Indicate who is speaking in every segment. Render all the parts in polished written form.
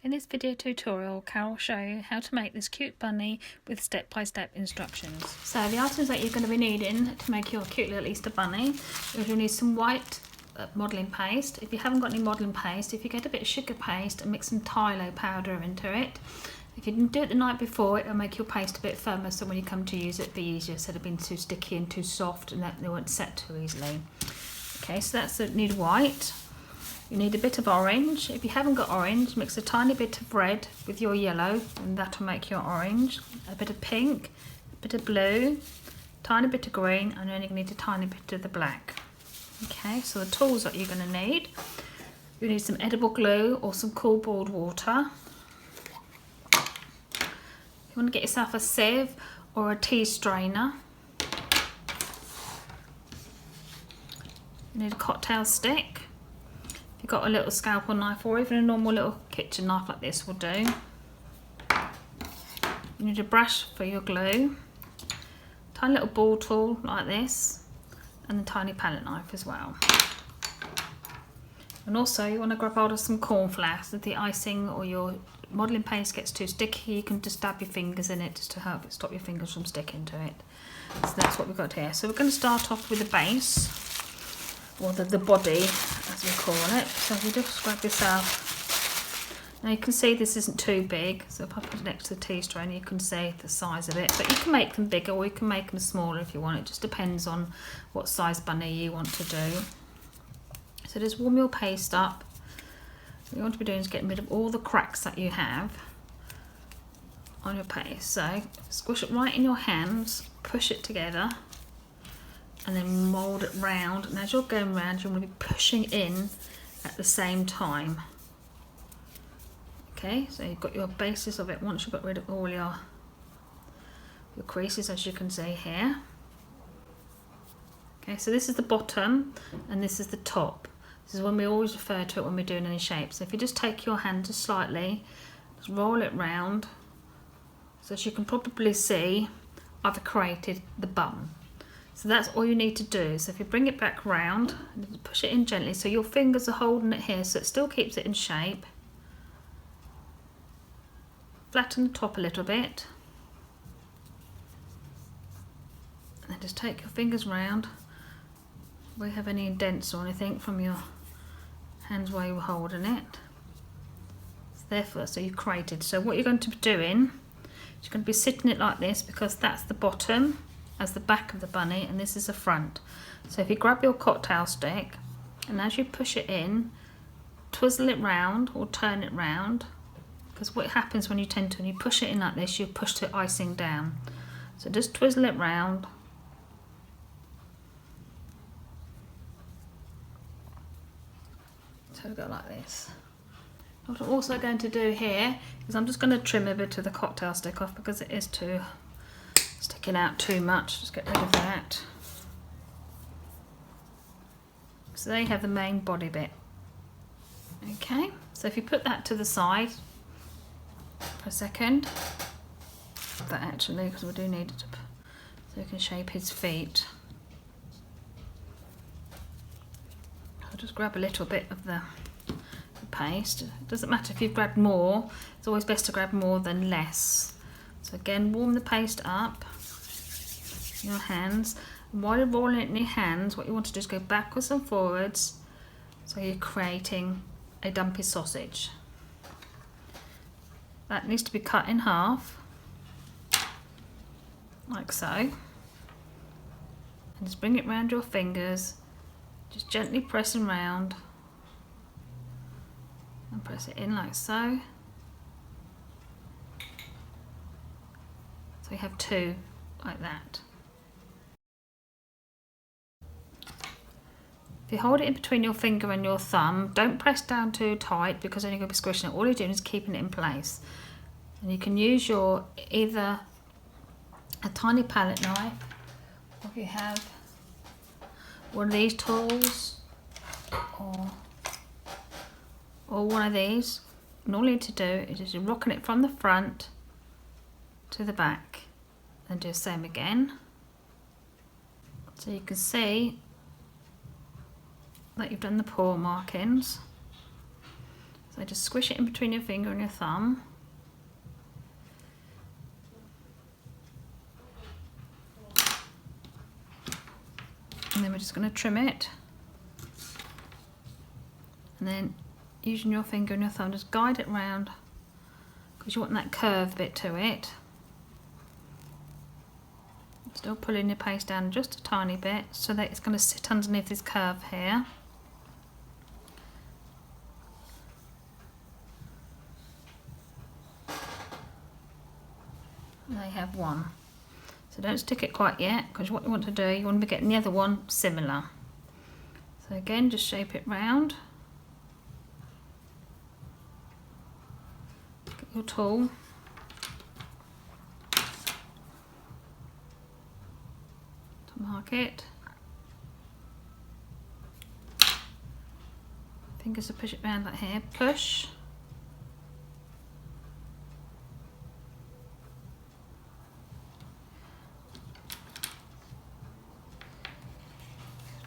Speaker 1: In this video tutorial, Carol will show you how to make this cute bunny with step-by-step instructions. So the items that you're going to be needing to make your cute little Easter bunny is you'll need some white modelling paste. If you haven't got any modelling paste, if you get a bit of sugar paste and mix some Tylo powder into it, if you didn't do it the night before, it'll make your paste a bit firmer, so when you come to use it, it'll be easier instead of being too sticky and too soft, and that they won't set too easily. Okay, so that's it. Need white. You need a bit of orange. If you haven't got orange, mix a tiny bit of red with your yellow, and that'll make your orange. A bit of pink, a bit of blue, tiny bit of green, and then you need a tiny bit of the black. Okay, so the tools that you're going to need. You need some edible glue or some cool boiled water. You want to get yourself a sieve or a tea strainer. You need a cocktail stick. If you've got a little scalpel knife or even a normal little kitchen knife like this will do. You need a brush for your glue, tiny little ball tool like this, and a tiny palette knife as well. And also you want to grab hold of some corn flour so that the icing or your modelling paste gets too sticky. You can just dab your fingers in it just to help it stop your fingers from sticking to it. So that's what we've got here. So we're going to start off with the base, or the body as we call it. So if you just grab yourself, now you can see this isn't too big, so if I put it next to the tea strainer you can see the size of it, but you can make them bigger or you can make them smaller if you want. It just depends on what size bunny you want to do. So just warm your paste up. What you want to be doing is getting rid of all the cracks that you have on your paste. So squish it right in your hands, push it together, and then mould it round. And as you're going round, you're going to be pushing in at the same time. Okay, so you've got your basis of it once you've got rid of all your creases, as you can see here. Okay, so this is the bottom and this is the top. This is when we always refer to it when we're doing any shape. So if you just take your hand just slightly, just roll it round, so as you can probably see, I've created the bum. So that's all you need to do. So if you bring it back round, push it in gently so your fingers are holding it here so it still keeps it in shape. Flatten the top a little bit. And then just take your fingers round. Do you have any indents or anything from your hands while you were holding it? It's there first, so you've created. So what you're going to be doing is you're going to be sitting it like this, because that's the bottom as the back of the bunny and this is the front. So if you grab your cocktail stick and as you push it in, twizzle it round or turn it round, because what happens when you push it in like this, you push the icing down. So just twizzle it round. So we go like this. What I'm also going to do here is I'm just going to trim a bit of the cocktail stick off because it is too sticking out too much. Just get rid of that. So there you have the main body bit. Okay, so if you put that to the side for a second, that actually, because we do need it so you can shape his feet. I'll just grab a little bit of the paste. It doesn't matter if you've grabbed more, it's always best to grab more than less. So again, warm the paste up in your hands, and while you're rolling it in your hands, what you want to do is go backwards and forwards so you're creating a dumpy sausage. That needs to be cut in half like so, and just bring it round your fingers, just gently pressing round and press it in like so. So you have two like that. If you hold it in between your finger and your thumb, don't press down too tight because then you're going to be squishing it. All you're doing is keeping it in place. And you can use your either a tiny palette knife, or if you have one of these tools, or one of these. And all you need to do is just rocking it from the front to the back and do the same again. So you can see that you've done the paw markings. So So just squish it in between your finger and your thumb. And then we're just going to trim it. And then using your finger and your thumb, just guide it round because you want that curved bit to it. Still pulling your paste down just a tiny bit so that it's going to sit underneath this curve here. There you have one. So don't stick it quite yet, because what you want to do, you want to be getting the other one similar. So again, just shape it round. Get your tool. To mark it. Fingers to push it round like here. Push.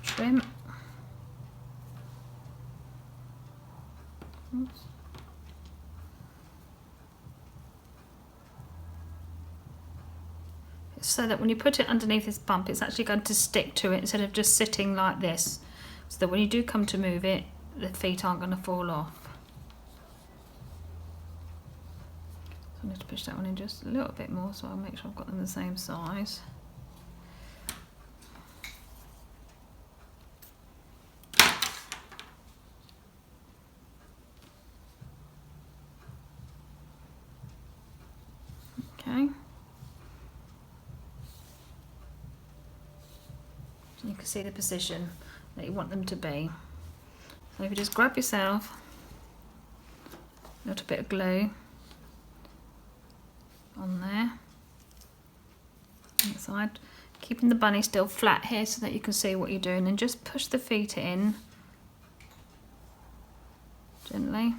Speaker 1: Trim. Oops. So that when you put it underneath this bump, it's actually going to stick to it instead of just sitting like this, so that when you do come to move it, the feet aren't going to fall off. So I'm going to push that one in just a little bit more so I'll make sure I've got them the same size. Okay. So you can see the position that you want them to be. So if you just grab yourself a little bit of glue on there, inside, keeping the bunny still flat here so that you can see what you're doing, and just push the feet in gently.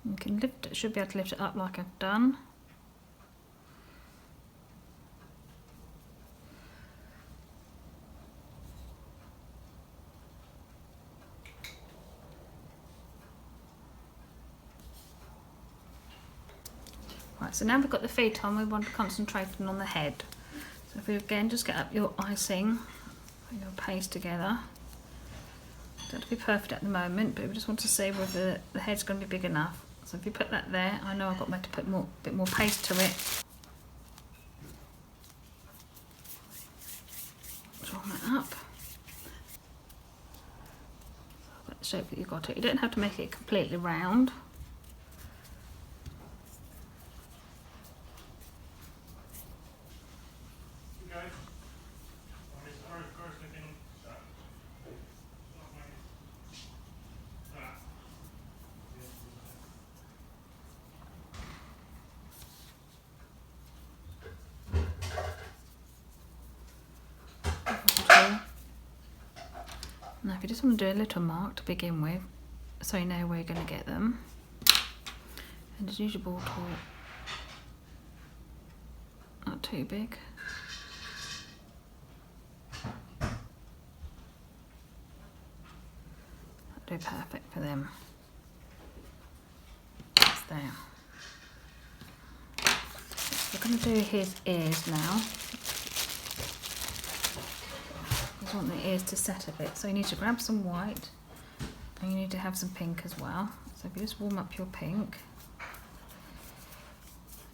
Speaker 1: You can lift it, should be able to lift it up like I've done. Right, so now we've got the feet on, we want to concentrate on the head. So if we again just get up your icing, put your paste together. Don't have to be perfect at the moment, but we just want to see whether the head's going to be big enough. So if you put that there, I know I've got to put a bit more paste to it. Draw that up. So the shape that you've got it. You don't have to make it completely round. Now if you just want to do a little mark to begin with, so you know where you're going to get them, and just use your ball tool, not too big. That'll do perfect for them. That's there. We're going to do his ears now. I want the ears to set a bit, so you need to grab some white and you need to have some pink as well. So if you just warm up your pink,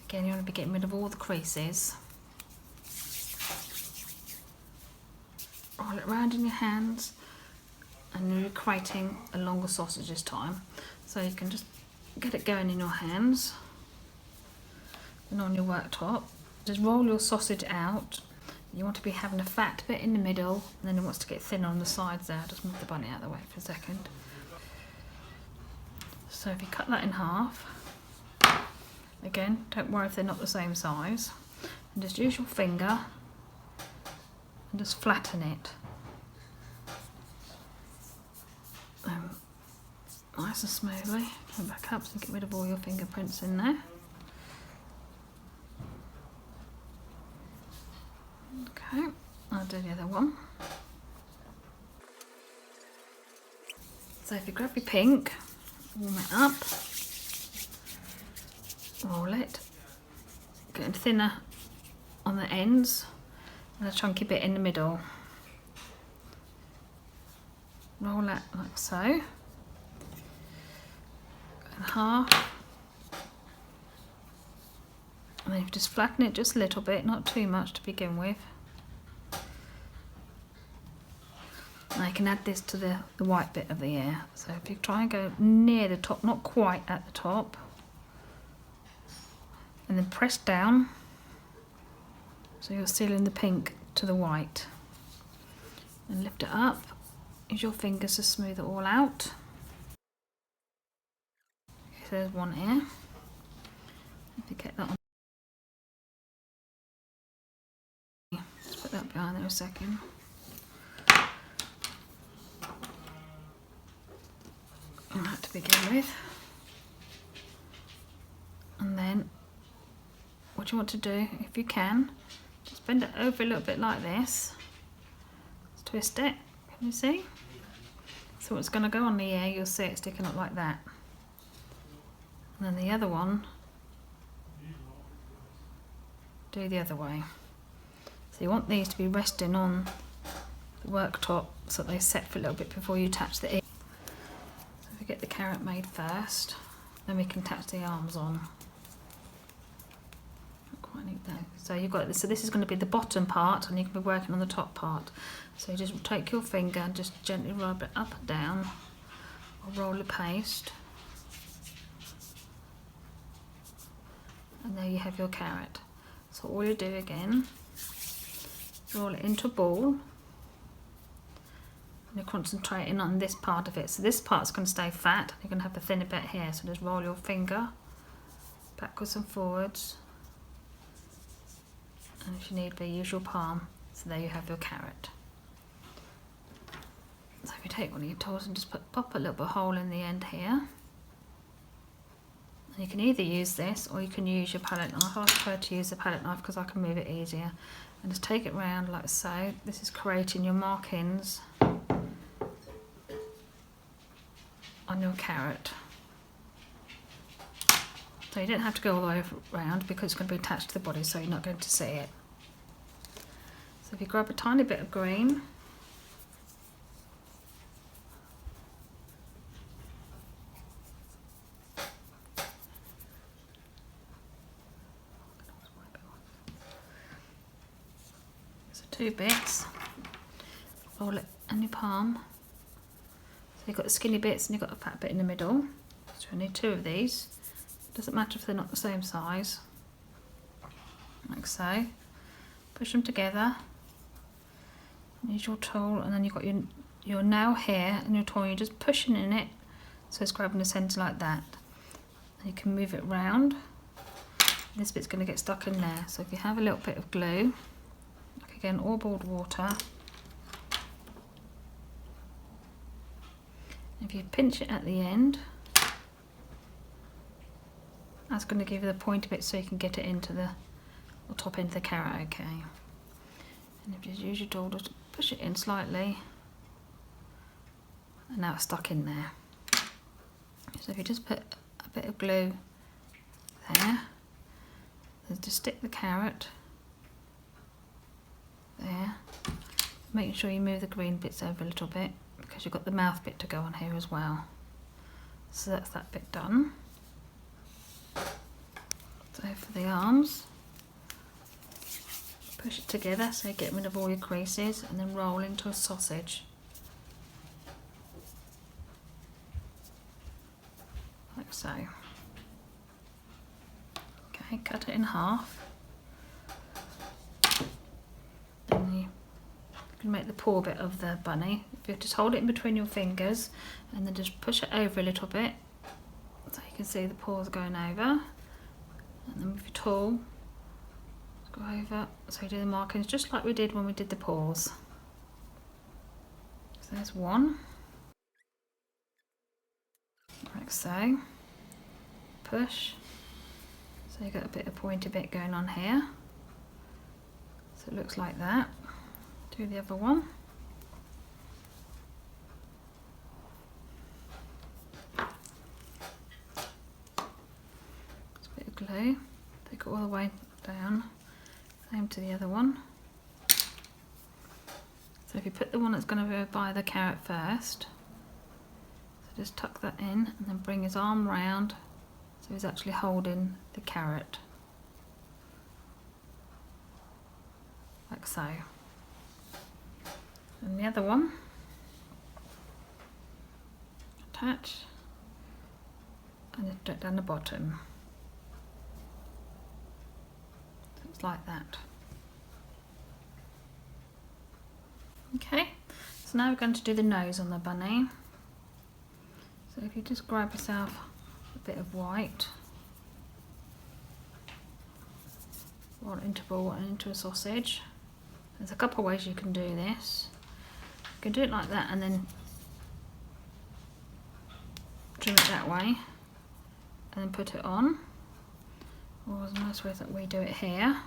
Speaker 1: again you want to be getting rid of all the creases. Roll it around in your hands, and you're creating a longer sausage this time, so you can just get it going in your hands and on your worktop. Just roll your sausage out. You want to be having a fat bit in the middle, and then it wants to get thinner on the sides there. Just move the bunny out of the way for a second. So if you cut that in half, again, don't worry if they're not the same size, and just use your finger and just flatten it. Nice and smoothly. Come back up so you get rid of all your fingerprints in there. Okay, I'll do the other one. So if you grab your pink, warm it up, roll it, getting thinner on the ends and a chunky bit in the middle. Roll that like so, in half, and then you just flatten it just a little bit, not too much to begin with. Now you can add this to the white bit of the ear. So if you try and go near the top, not quite at the top, and then press down, so you're sealing the pink to the white. And lift it up, use your fingers to smooth it all out. Okay, so there's one ear. If you get that on, just put that behind there a second. And that to begin with. And then what you want to do, if you can, just bend it over a little bit like this. Just twist it, can you see? So it's going to go on the ear, you'll see it sticking up like that. And then the other one, do the other way. So you want these to be resting on the worktop so that they set for a little bit before you attach the ear. So if we get the carrot made first, then we can attach the arms on. Not quite neat though. So you've got this. So this is going to be the bottom part, and you can be working on the top part. So you just take your finger and just gently rub it up and down, or roll the paste, and there you have your carrot. So all you do again, roll it into a ball, and you're concentrating on this part of it. So this part's going to stay fat, you're going to have the thinner bit here, so just roll your finger backwards and forwards, and if you need be, use your palm. So there you have your carrot. So if you take one of your tools and just pop a little bit of hole in the end here. And you can either use this or you can use your palette knife. I prefer to use the palette knife because I can move it easier. And just take it round like so. This is creating your markings on your carrot. So you don't have to go all the way around because it's going to be attached to the body, so you're not going to see it. So if you grab a tiny bit of green, so 2 bits, roll it in your palm. So you've got the skinny bits and you've got a fat bit in the middle. So you need 2 of these. Doesn't matter if they're not the same size. Like so. Push them together. Use your tool, and then you've got your nail here and your tool. You're just pushing in it, so it's grabbing the centre like that. And you can move it round. This bit's going to get stuck in there. So if you have a little bit of glue, like again, or boiled water. If you pinch it at the end, that's going to give you the pointy bit so you can get it into the top end of the carrot, okay. And if you just use your tool, just push it in slightly, and now it's stuck in there. So if you just put a bit of glue there, then just stick the carrot there, making sure you move the green bits over a little bit because you've got the mouth bit to go on here as well. So that's that bit done. So for the arms, push it together so you get rid of all your creases, and then roll into a sausage. Like so. Okay, cut it in half. Then you can make the paw bit of the bunny. If you just hold it in between your fingers and then just push it over a little bit so you can see the paws going over. And then with your tool, go over, so you do the markings just like we did when we did the paws. So there's one, like so. Push, so you got a bit of pointy bit going on here. So it looks like that. Do the other one. two, take it all the way down, same to the other one. So if you put the one that's going to go by the carrot first, so just tuck that in and then bring his arm round so he's actually holding the carrot, like so. And the other one, attach and just drop down the bottom. So it's like that. Okay, so now we're going to do the nose on the bunny. So if you just grab yourself a bit of white, roll it into a ball and into a sausage. There's a couple of ways you can do this. You can do it like that and then trim it that way and then put it on. Or there's a nice way that we do it here.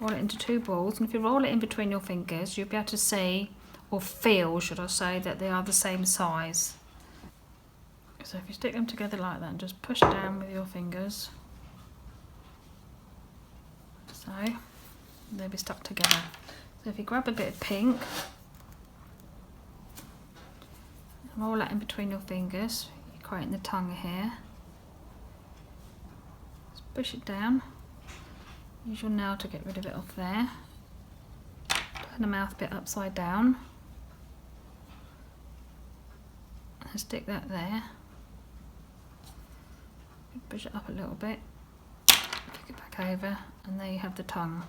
Speaker 1: Roll it into two balls, and if you roll it in between your fingers, you'll be able to see, or feel, should I say, that they are the same size. So if you stick them together like that and just push down with your fingers, so they'll be stuck together. So if you grab a bit of pink, roll that in between your fingers, you're creating the tongue here. Just push it down. Use your nail to get rid of it off there. Turn the mouth bit upside down. And stick that there. Push it up a little bit. Flick it back over, and there you have the tongue.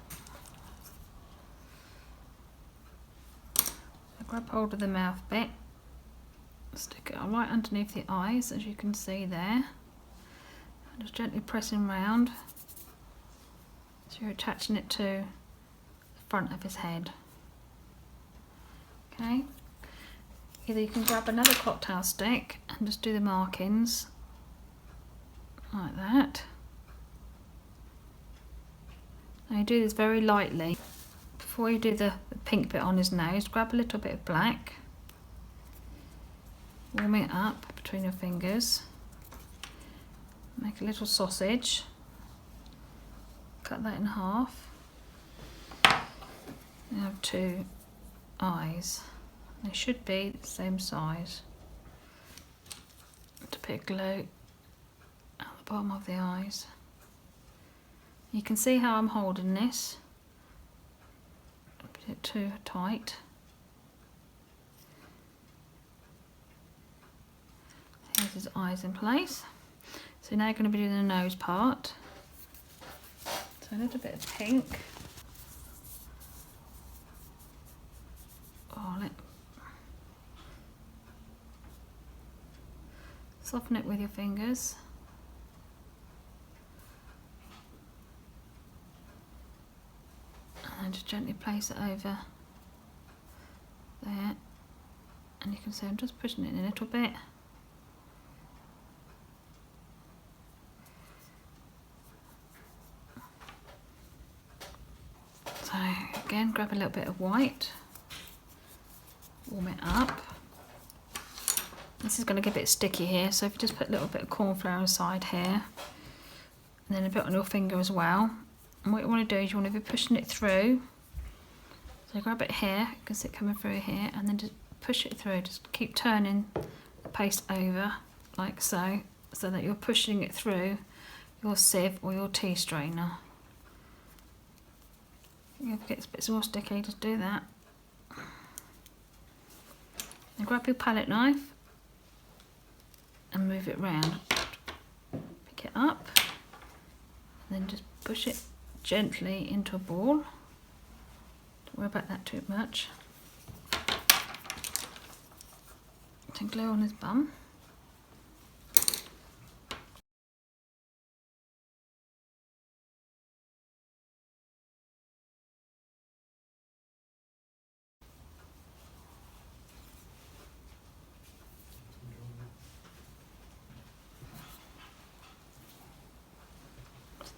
Speaker 1: So grab hold of the mouth bit. Stick it right underneath the eyes, as you can see there. And just gently pressing round. So you're attaching it to the front of his head. Okay. Either you can grab another cocktail stick and just do the markings like that. Now you do this very lightly. Before you do the pink bit on his nose, grab a little bit of black, warm it up between your fingers, make a little sausage. Cut that in half. You have two eyes. They should be the same size. To put glue at the bottom of the eyes. You can see how I'm holding this. Don't put it too tight. Here's his eyes in place. So now you're going to be doing the nose part. A little bit of pink. Roll it. Soften it with your fingers. And just gently place it over there. And you can see I'm just pushing it in a little bit. So again, grab a little bit of white, warm it up. This is going to get a bit sticky here, so if you just put a little bit of corn flour inside here, and then a bit on your finger as well. And what you want to do is you want to be pushing it through. So grab it here, you can see it coming through here, and then just push it through. Just keep turning the paste over, like so, so that you're pushing it through your sieve or your tea strainer. If it gets a bit more sticky, just do that. Then grab your palette knife and move it round. Pick it up and then just push it gently into a ball. Don't worry about that too much. Then glue on his bum.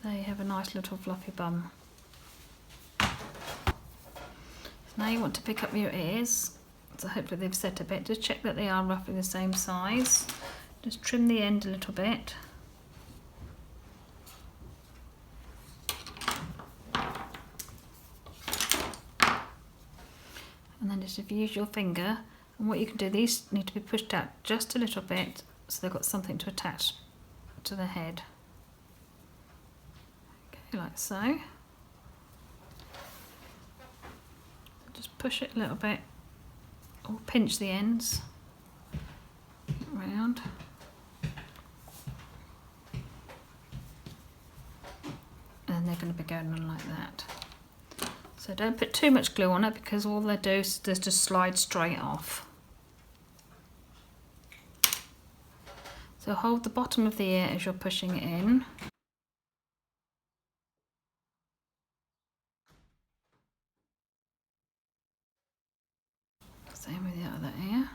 Speaker 1: There you have a nice little fluffy bum. So now you want to pick up your ears. So hopefully they've set a bit. Just check that they are roughly the same size. Just trim the end a little bit. and then just if you use your finger, and what you can do, these need to be pushed out just a little bit so they've got something to attach to the head. Okay, like so. Just push it a little bit, or pinch the ends round. And they're going to be going on like that. So don't put too much glue on it, because all they do is just slide straight off. So hold the bottom of the ear as you're pushing it in. Same with the other ear.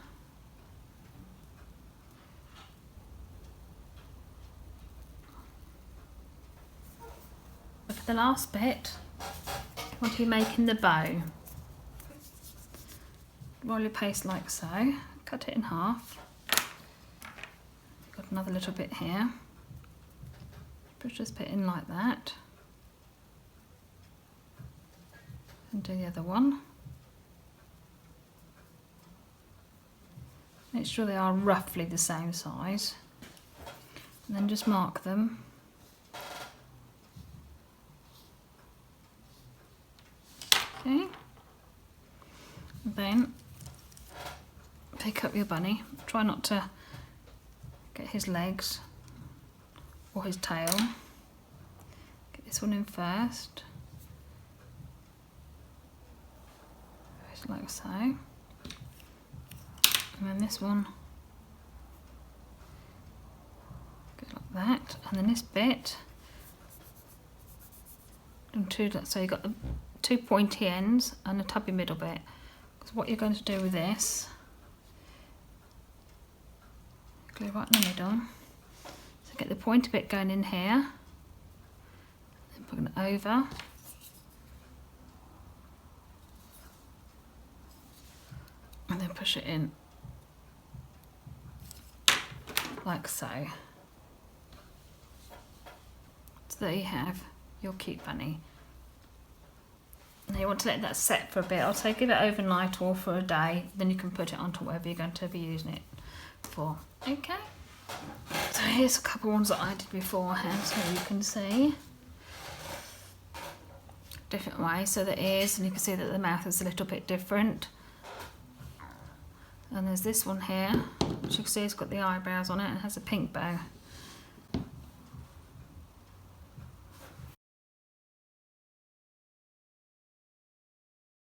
Speaker 1: For the last bit, what are you making the bow? Roll your paste like so, cut it in half. Got another little bit here. Push this bit in like that. And do the other one. Make sure they are roughly the same size. And then just mark them. Okay. And then pick up your bunny. Try not to get his legs or his tail. Get this one in first. Just like so. And then this one. Go like that. And then this bit. And two, so you've got the two pointy ends and a tubby middle bit. Because what you're going to do with this, glue right in the middle. So get the pointy bit going in here, then put it over, and then push it in like so. So there you have your cute bunny. Now you want to let that set for a bit. I'll say give it overnight or for a day, then you can put it onto whatever you're going to be using it for. Okay, so here's a couple ones that I did beforehand so you can see different ways. So the ears, and you can see that the mouth is a little bit different. And there's this one here, which you can see has got the eyebrows on it and has a pink bow.